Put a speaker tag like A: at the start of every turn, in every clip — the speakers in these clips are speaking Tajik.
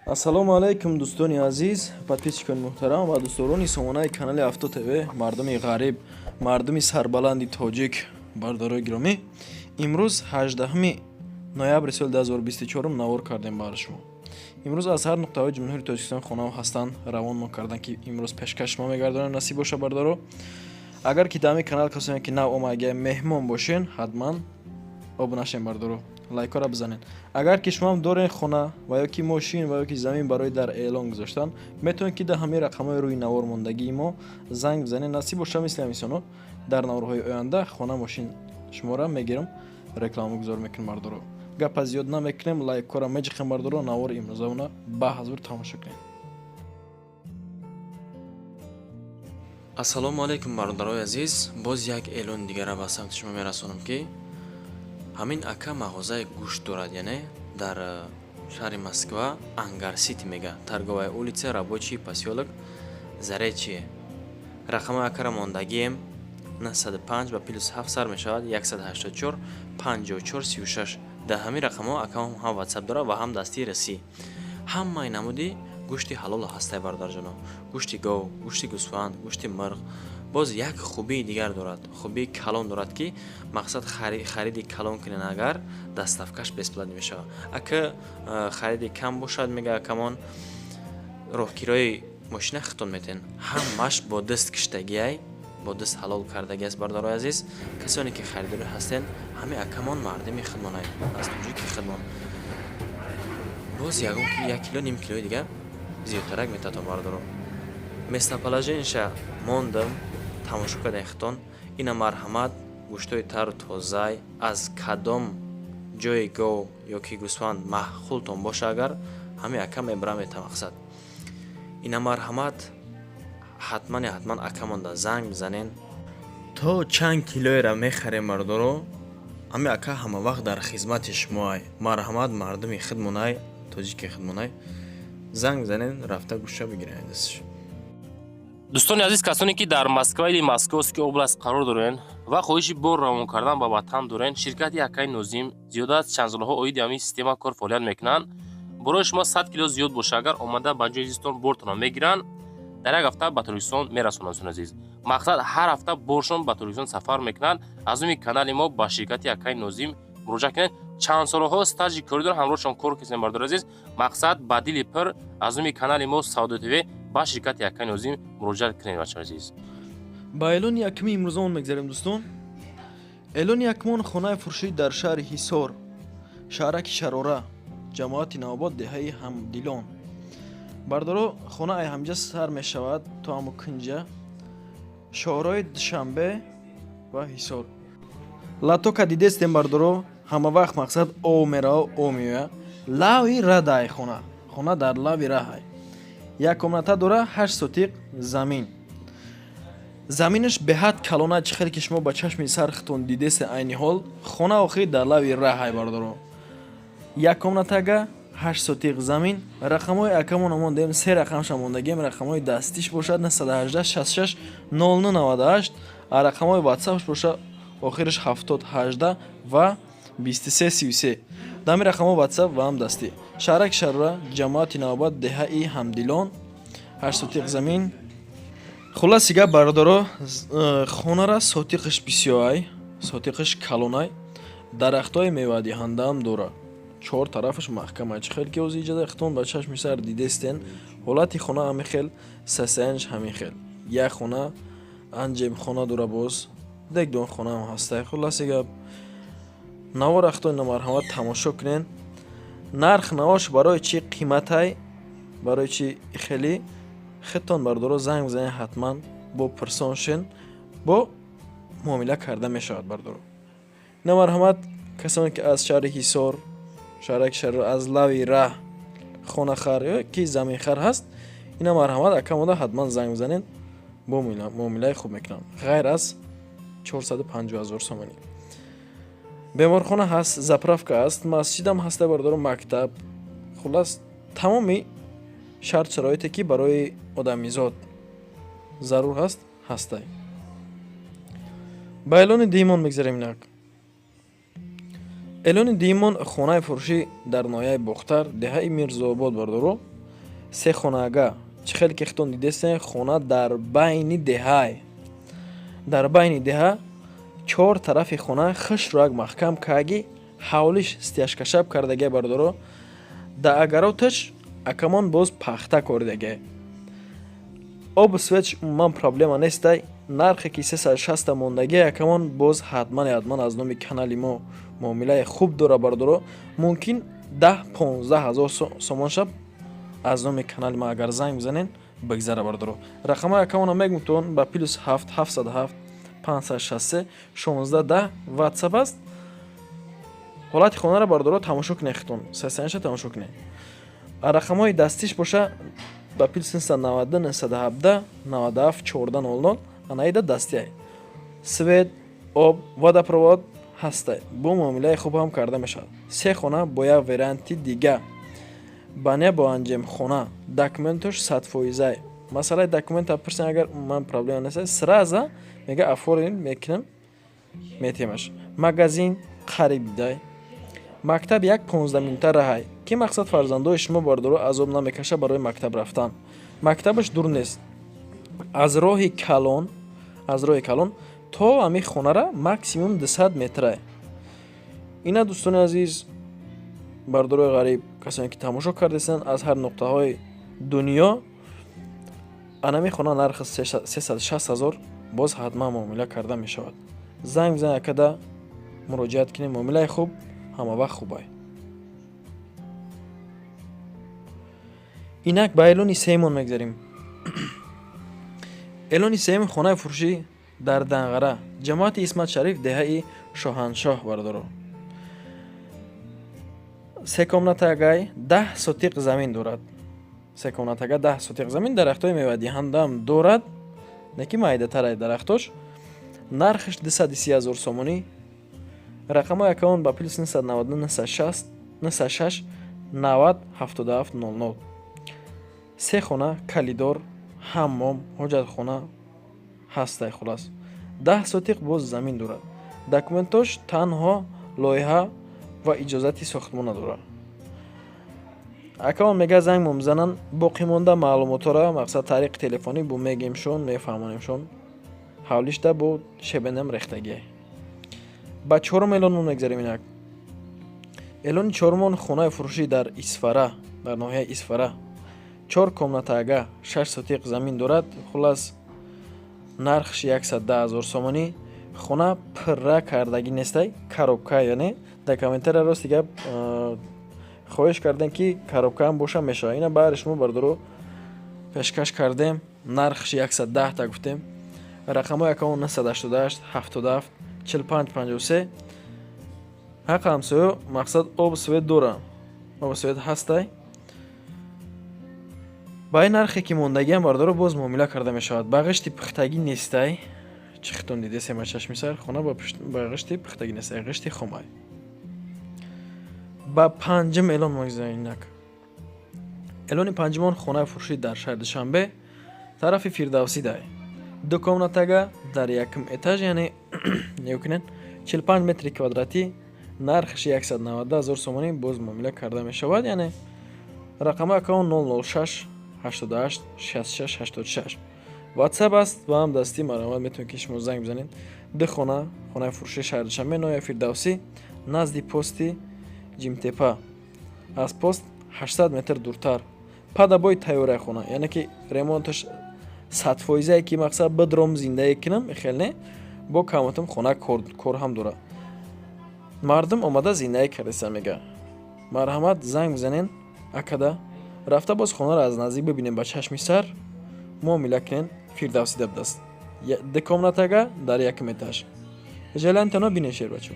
A: ассалому алайкум дӯстони азиз, подписчикони муҳтарам ва дӯстдорони сомонаи канали Авто ТВ, мардуми ғариб, мардуми сарбаланди тоҷик, бардорои гиромӣ. Имрӯз 18 ноябри соли 2024 навор кардем бар шумо. имрӯз аз ҳар нуқтаҳои ҷумҳури Тоҷикистон хонаву ҳастанд равон мо карданд ки имрӯз пешкаш шумо мегардонем насиб боша бардоро. Агар ки дами канал касоне ки нав омагаи меҳмон бошен, ҳатман обунашем бардоро, лайкора бизанед. Агар ки шумо дорен хона ва ёки мошин ва ёки замин барои дар эълон гузоштан, метавонед ки да ҳамин рақамҳои рӯи навор мондагии мо занг бизанед. насиб боша мисли ҳамисоно дар наворҳои оянда хона мошин шумора мегирам, реклама гузор мекунем бардоро. гапа зиёд намекунем, лайкора меҷиқем бардоро. навори имрӯзавона баҳзур тамошо кунем.
B: ассалому алайкум бародарои азиз, боз як эълони дигара ба самти шумо мерасонам ки ҳамин ака мағозаи гӯшт дорад, яъне дар шаҳри Москва Ангар Сити мега, торговая улица, рабочий посёлок, Заречье. рақамаи акара мондагием 95 ба плюс 7 сар мешавад 184 54 36. дар ҳамин рақамҳо акаам ҳам WhatsApp дорад ва ҳам дастии расӣ. ҳамаи намуди гӯшти ҳалол ҳастай бародарҷоно, гӯшти гов, гӯшти гӯсфанд, гӯшти мирғ. боз як хубии дигар дорад, хубии калон дорад ки мақсад хариди калон кунен, агар даставкаш бесплатно мешавад. ака хариди кам бошад, мега акамон роҳкирои мошина хитон метен, ҳамаш бо дист киштагиай, бо дист ҳалол кардагиаст. бародарои азиз, касоне ки харидорӣ ҳастен, ҳами акамон мардими хидмонай аз тоҷики хидмон. боз ягон ки 1 кило ним килои дигар зиёдтарак метатон бардоро. местоположениша мондам, тамошо кардем хитон. ина марҳамат гӯштои тару тозаи аз кадом ҷои гов ёки гӯсфанд маъқултон боша, агар ҳами ака мебарам мета мақсад. ина марҳамат ҳатман акамонда занг бизанен, то чанд килоера мехарем бардоро. ҳами ака ҳама вақт дар хизмати шумоай. марҳамат мардуми хидмонай, тоҷики хидмонай. занг бизанен, рафта гӯшта бигирен дасташ.
C: дӯстони азиз, касоне ки дар Москва или Московский област қарор дорен ва хоҳиши бор равон кардан ба ватан дорен, ширкати Акаи Нозим зиёда аз чанд солҳо оиди ҳамин система кор фаъолият мекунанд. барои шумо 100 кило зиёд боша, агар омада ба ҷои зистон бортонро мегиранд, дар як ҳафта ба Тоҷикистон мерасонанд. дӯстони азиз, мақсад ҳар ҳафта боршон ба Тоҷикистон сафар мекунанд. аз umi канали мо ба ширкати Акаи Нозим муроҷиат кунед. чанд солҳо стажи корӣ доранд, ҳамроҳшон кор кардем бардор азиз. мақсад ба дили пир аз umi канали мо Сауdo TV ба ширкати Акаи Нозим муроҷиат кунед бачаҳо азиз.
A: ба эълони якуми имрӯзамон мегзарем дӯстон. эълони якумон хонаи фурӯшӣ дар шаҳри Ҳисор, шаҳраки Шарора, ҷамоати Навобод, деҳаи Ҳамдилон. бардоро хона ай ҳамҷа сар мешавад то ҳамо кунҷа шоҳрои Душанбе ва Ҳисор. латока дидестем бардоро, ҳама вақт мақсад о мерава о меоя. лави радай хона дар лави раҳай. як комната дора 8 сотиқ замин. заминаш беҳад калона, чӣ хеле ки шумо ба чашми сар хитон дидесте айни ҳол. хона охир дар лави раҳай бардоро. як комнатага 8 сотиқ замин. рақамҳои акамон мондем, се рақамша мондагем, рақамҳои дастиш бошад 918 66 0098, а рақамҳои WhatsApp бошад охираш 7018 ва 2333. дами рақамҳои WhatsApp ва ҳам дастӣ. шаҳраки Шарора, ҷамоати Навобод, деҳаи Ҳамдилон, 8 сотиқ замин. хулоси гап бардоро, хонара сотиқаш бисёрай, сотиқаш калонай, дарахтҳои мевадиҳандаам дора. 4 тарафаш маҳкамай. чӣ хел ки ҳозир иҷода хитон ба чашми сар дидестен. ҳолати хона ҳамин хел, сасанҷ ҳамин хел. як хона анҷем хона дора, боз дегдон хона ҳам ҳастай. хулоси гап навора хитон ина марҳамат тамошо кунен. нарх навош барои чӣ қиматай, барои чӣ хеле хитон бардоро занг бизанед, ҳатман бо пирсоншен, бо муомила карда мешавад бардоро. ина марҳамат касоне ки аз шаҳри Ҳисор, шаҳраки Шарора, аз лави раҳ хонахар ки заминхар ҳаст, ина марҳамат акамода ҳатман занг бизанед, бо муомилаи хуб мекунам, ғайр аз 450 000 сомонӣ. беморхона ҳаст, заправка ҳаст, масҷидам ҳаста бардоро, мактаб, хулас тамоми шарт шароите ки барои одамизод зарур ҳаст ҳастай. ба эълони дуюмон мегзарем. инак эълони дуюмон хонаи фурӯшӣ дар ноҳияи Бохтар, деҳаи Мирзообод бардоро. се хонага чихел ки хтон дидесен хона дар байни деҳай. Дар байни деҳа чор тарафи хона хишрак маҳкам каги ҳавлиш стяшкашаб кардаге бардоро да агароташ акамон боз пахта кордаге. Об светш умуман проблема нестай. нархе ки 360 мондаги акамон боз ҳатман аз номи канали мо муомилаи хуб дора бардоро мумкин 10-15 ҳазор сомон шаб аз номи канали ма агар занг бизанен бигзара бардоро. рақамаи акамона мегмутон ба +7 707 563 1610 ватсап аст. ҳолати хонара бардоро тамошо кунед хитон сасянша тамошо кунед. рақамҳои дастиш боша ба +990 917 97 1400 анаида дастияй свет об водопровод ҳастай. бо муомилаи хуб ҳам карда мешавад. се хона бо як варианти дига баня бо анҷем хона документош 100%. масъалаи документа пирсен агар умуман проблема нест сраза мега оформим мекунем метемаш. магазин қариб дай. мактаб як 15 минута раҳай ки мақсад фарзандои шумо бардоро азоб намекаша барои мактаб рафтан. мактабаш дур нест. аз роҳи калон то ами хонара максимум 200 метрае. ина дӯстони азиз бардорои ғариб касоне ки тамошо кардесен аз ҳар нуқтаҳои дунё анами хона нархи 360 000 боз ҳатман муомила карда мешавад. занг бизан якада муроҷиат кунем. муомилаи хуб ҳамавақт хубай. инак ба эълони сеюмон мегзарем. эълони сеюми хонаи фурӯшӣ дар Данғара ҷамоати Исмат Шариф деҳаи Шоҳаншоҳ бардоро. се комнатагай 10 сотиқ замин дорад. се комнатага 10 сотиқ замин дарахтои мевадиҳандам дорад. неки майдатараи дарахтош. нархиш 230 000 сомонӣ. рақамҳои акаун ба +990 96 90 77 00. се хона калидор ҳаммом ҳоҷатхона ҳастай хулас. 10 сотиқ боз замин дорад. документош танҳо лоиҳа ва иҷозати сохтмона дорад. акаон мега занг мемзанан боқимонда маълумотора мақсад тариқи телефонӣ бо мегемшон мефаҳмонемшон ҳавлишта бо шебенем рехтагие. ба чорум эълонмон мегзарем. инак эълони чорумон хонаи фурӯшӣ дар Исфара дар ноҳияи Исфара 4 комнатага 6 сотиқ замин дорад. хулас нархш 110 000 сомонӣ. хона пирра кардаги нестай коробка яъне документара рост дига хоҳиш кардем ки коробкаам боша мешавад. ина баъри шумо бардоро пешкаш кардем. нархш 110 та гуфтем. рақамҳои акаун 988 77 45 53. ҳаққа ҳамсоё мақсад об свет дора. об свет ҳастай. ба ин нархе ки мондагиам бардоро боз муомила карда мешавад. ба ғишти пухтагӣ нестай. чӣ хитон дидесема чашми сар хона ба ғишти пухтагӣ нестай ғишти хомай. ба панҷум эълон мегзарем. инак эълони панҷумон хонаи фурӯшӣ дар шаҳри Душанбе тарафи Фирдавсӣ дай. ду комнатага дар якум этаж яъне неокунен 45 метри квадратӣ. нархиш 190 000 сомонӣ боз муомила карда мешавад. яъне рақамаи акаун 006 88 66 86. ватсап аст ва ҳам дастӣ марҳамат метавонед ки шумо занг бизанед. ду хона хонаи фурӯшии шаҳри Душанбе ноҳияи Фирдавсӣ назди пости ҷимтепа. аз пост 800 метр дуртар. падабои тайёраи хона яъне ки ремонташ 100% ки мақсад бидром зиндаӣ кунам хел не бо камотам хона кор ҳам дора. мардум омада зиндаӣ кардеса мега. марҳамат занг бизанен акада рафта боз хонаро аз наздик бибинем ба чашми сар муомила кунен. Фирдавсӣ дабдаст. ду комнатага дар якум этаж. желантано бинешер бачо.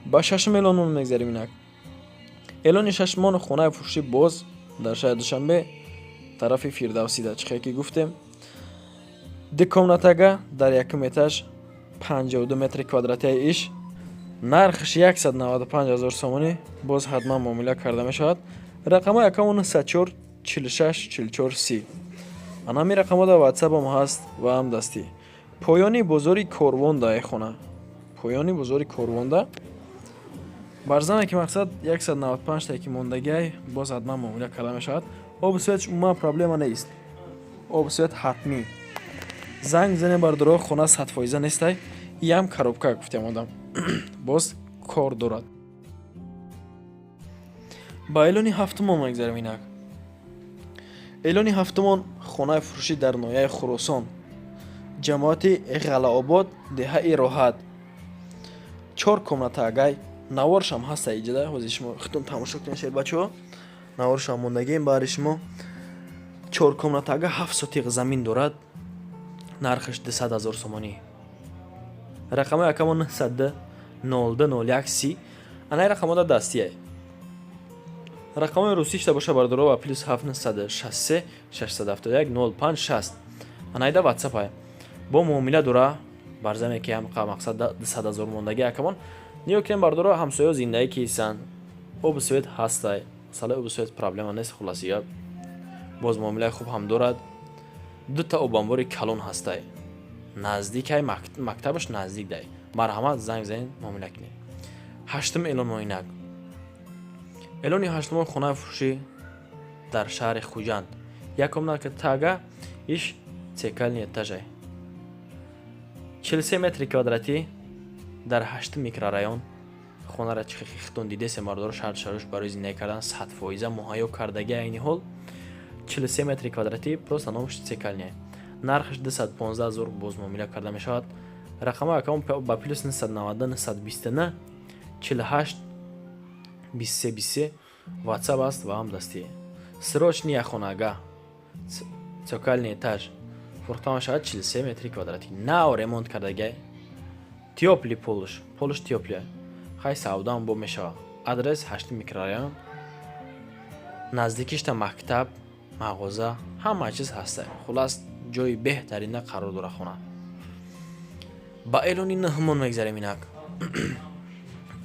A: ба шашум эълонмон мегзарем. инак эълони шашумон хонаи фурӯшӣ боз дар шаҳри Душанбе тарафи Фирдавсӣ да чихе ки гуфтем. ду комнатага дар якум этаж 52 метри квадратияи иш. нархиш 195 000 сомонӣ боз ҳатман муомила карда мешавад. рақамаи акаун 94 46 44 30. анами рақамода ватсапам ҳаст ва ҳам дастӣ. поёни бозори Корвонда хона. поёни бозори Корвонда барзаме ки мақсад 195 та ки мондагиай боз ҳатман муомила карда мешавад. оби светш умуман проблема нест. оби свет ҳатмӣ. занг зане бар дурӯғ хона 100% нестай. ям коробка гуфтем одам боз кор дорад. ба эълони ҳафтумон мегзарем. инак эълони ҳафтумон хонаи фурӯшӣ дар ноҳияи Хӯросон, ҷамоати ғалаобод, деҳаи роҳат. 4 комнатагай наворшам ҳаста иҷода. ҳозир шумо худтон тамошо кунед шед бачаҳо. наворшам мондагием баъри шумо. 4 комнатага 7 сотиқ замин дорад. нархаш 200 000 сомонӣ. рақамои акамон 900 02 01 30. анаи рақамода дастие. рақамои русишта боша бар дурӯ ба +7 963 671 05 60. анайда WhatsApp ай. бо муомила дура барзаме ки ҳам мақсад 200 000 мондагӣ акамон. ниё кем бар дурӯ ҳамсоё зиндаги кисан. оби свет ҳастай. масъалаи оби свет проблема нест. хулоси гап боз муомилаи хуб ҳам дорад. дута обанбори калон ҳастай. наздик ай мактабаш наздик дай. марҳамат занг занед муомила кунед. ҳаштум эълон моинак. эълони ҳаштумон хонаи фурӯшӣ дар шаҳри Хуҷанд. як комнатага иш цекални этажай. 43 метри квадратӣ дар 8 микрорайон. хонара чихи хитон дидесе мардор шарт шарош барои зиндаги кардан 100% муҳайё кардаги айни ҳол. 43 метри квадратӣ просто номаш цекални. нархаш 215 000 боз муомила карда мешавад. рақамои акаун ба +990 929 48 23 23 WhatsApp аст ва ҳам дастӣ. срочни як хонага цокални этаж фурӯхта мешавад 43 метри квадратӣ. нао ремонт кардаги тиопли полиш тиопли хай савдоам бо мешавад. адрес 8 микрорайон. наздикишта мактаб, мағоза, ҳама чиз ҳаста. хулас ҷои беҳтарина қарор дора хона. ба эълони ноҳумон мегзарем. инак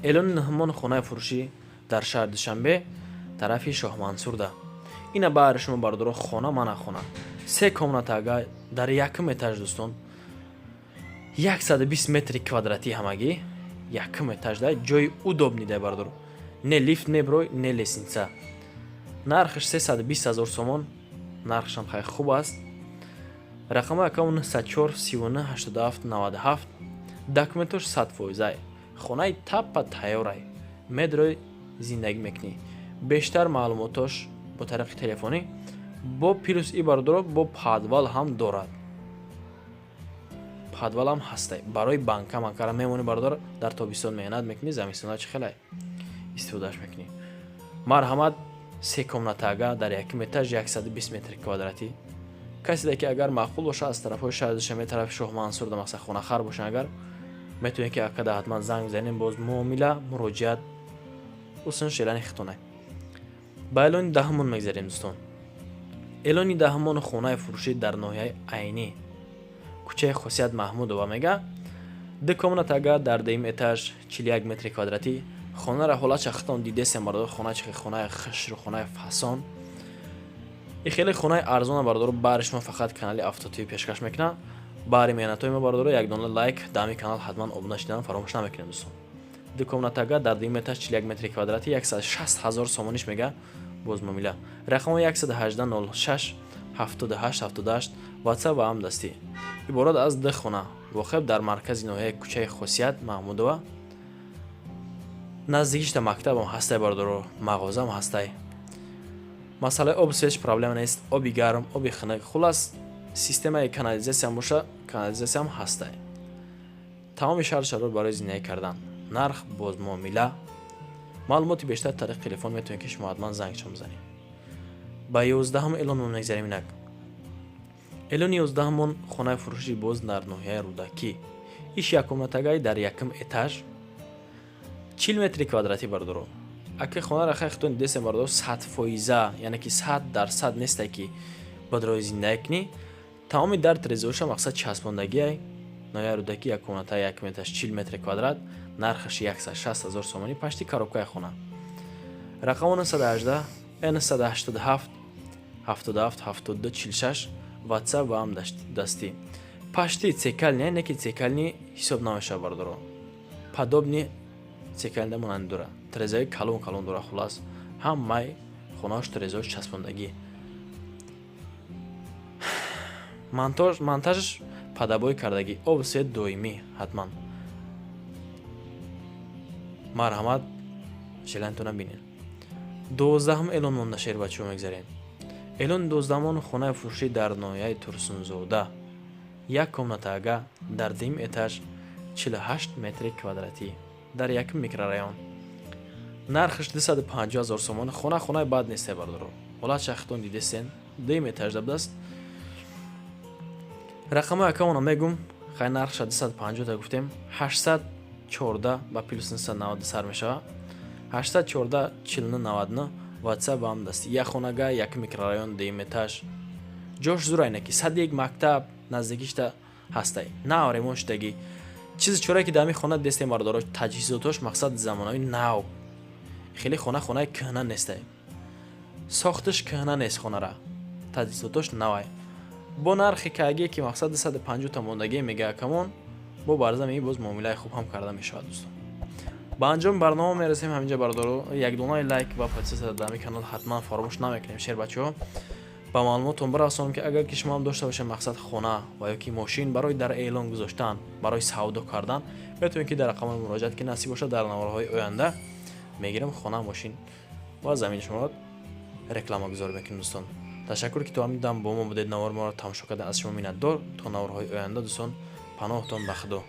A: эълони ноҳумон хонаи фурӯшӣ дар шаҳри Душанбе тарафи Шоҳмансурда. ина баъри шумо бар дурӯғ хона мана хона 3 комнатага дар якум этаж дӯстон. 120 метри квадратӣ ҳамагӣ. якум этаж дай ҷои удобни дай бар дурӯғ. не лифт не брой не лесница. нархаш 320 000 сомон. нархашам хай хуб аст. рақамои акаун 94 39 87 97. документош 100%. хонаи таппа тайёрай. медрой зиндагӣ мекунӣ. бештар маълумотош бо тариқи телефонӣ бо плюс и бар дурӯғ бо падвал ҳам дорад. падвал ҳам ҳастай. барои банка мемонӣ бар дурӯғ дар тобистон меҳнат мекунӣ. замистона чӣ хелай истифодааш мекунӣ. марҳамат 3 комнатага дар якум этаж 120 метри квадратӣ. касе ки агар маъқул боша аз тарафҳои шаҳри Душанбе тарафи Шоҳмансур да мақсад хонахар бошан агар метавонед ки акада ҳатман занг бизанем. боз муомила муроҷиат усын шелани хитонай. ба эълони даҳумон мегзарем дӯстон. эълони даҳумон хонаи фурӯшӣ дар ноҳияи айнӣ кӯчаи Хосият Маҳмудова мега 2 комнатага дар дуюм этаж 41 метри квадратӣ. хонара ҳолача хитон дидесем бардор хона чихи хонаи хишру хонаи фасон. и хеле хонаи арзона бардор баъри шумо фақат канали Автотиви пешкаш мекуна. баъри меҳнатои мо бардор як дона лайк дами канал ҳатман обуна шудан фаромӯш намекунем дӯстон. 2 комнатага дар дуюм этаж 41 метри квадратӣ 160 000 сомониш мега боз муомила. рақамо 118 06 78 78 WhatsApp ва ҳам дастӣ. иборат аз 2 хона воқеъ дар маркази ноҳияи кӯчаи Хосият Маҳмудова. наздикишта мактабам ҳастай бардоро мағозам ҳастай. масъалаи об свеч проблема нест. оби гарм оби хунук хулас системаи канализатсияам боша канализатсияам ҳастай. тамоми шарт шароит барои зиндагӣ кардан. нарх боз муомила. маълумоти бештар тариқи телефон метавонед ки шумо ҳатман зангчон бизанед. ба 11 эълон мегзарем. инак эълони 11 хонаи фурӯшӣ боз дар ноҳияи Рӯдакӣ. иш як комнатагаи дар якум этаж 40 метри квадратӣ бардоро. аки хонара хай хитон десем бардор 100%, яъне ки 100% нестай ки бодрои зиндагӣ кунӣ. тамоми дар трезоша мақсад часпондагиай. ноҳияи Рӯдакӣ як комната 1 метр 40 метри квадрат. нархаш 160 000 сомонӣ пашти коробкаи хона. рақамо 918 987 77 72 46 WhatsApp ва ҳам дастӣ. пашти цекални не ки цекални ҳисоб намеша бардоро. подобни цекални монанд дора. трезаи калон дора хулас. ҳам май хонааш трезош часпондагӣ. монтажш падабой кардагӣ, об свет доимӣ ҳатман. марҳамат, шилантона бинед. 12 эълон монда шербачо мегзарем. эълони 12 хонаи фурӯшӣ дар ноҳияи Турсунзода. Як комнатаага дар дим этаж 48 метри квадратӣ дар якум микрорайон. Нархш 250 000 сомон. Хонаи бад несте бардоро. Ҳолат шахтон дидесен. Дим этаж дабдаст. Рақамои акаона мегум. Хай нархша 250 та гуфтем. 814 ба плюс 990 сар мешава. 814 49 WhatsApp ам даст. Як хонага, як микрорайон, дим этаж. Ҷош зурайна ки 101 мактаб наздикишта ҳастай. Нав ремонт шудаги. Чизи чора ки дами хона десте мардоро таҷҳизотош мақсад замонави нав. Хеле хонаи кӯҳна нестай. Сохташ кӯҳна нест хонара. Таҷҳизотош навай. Бо нархи каге ки мақсад 250 та мондаги мега акамон, бо барзами боз муомилаи хуб ҳам карда мешавад дӯстон. ба анҷоми барнома мерасем. ҳаминҷа бардоро як донаи лайк ва подписатсия дами канал ҳатман фаромӯш намекунем. шер бачаҳо, ба маълумотон барасонам ки агар ки шумо ҳам дошта бошед мақсад хона ва ё ки мошин барои дар эълон гузоштан, барои савдо кардан, метавонед ки дар рақамҳои муроҷиат ки насиб бошад дар навораҳои оянда мегирам хона, мошин ва замини шуморо реклама гузорӣ мекунем дӯстон. ташаккур ки то ҳамин дам бо мо будед. навори моро тамошо карда аз шумо миннатдор. То навораҳои оянда дӯстон, паноҳтон ба худо.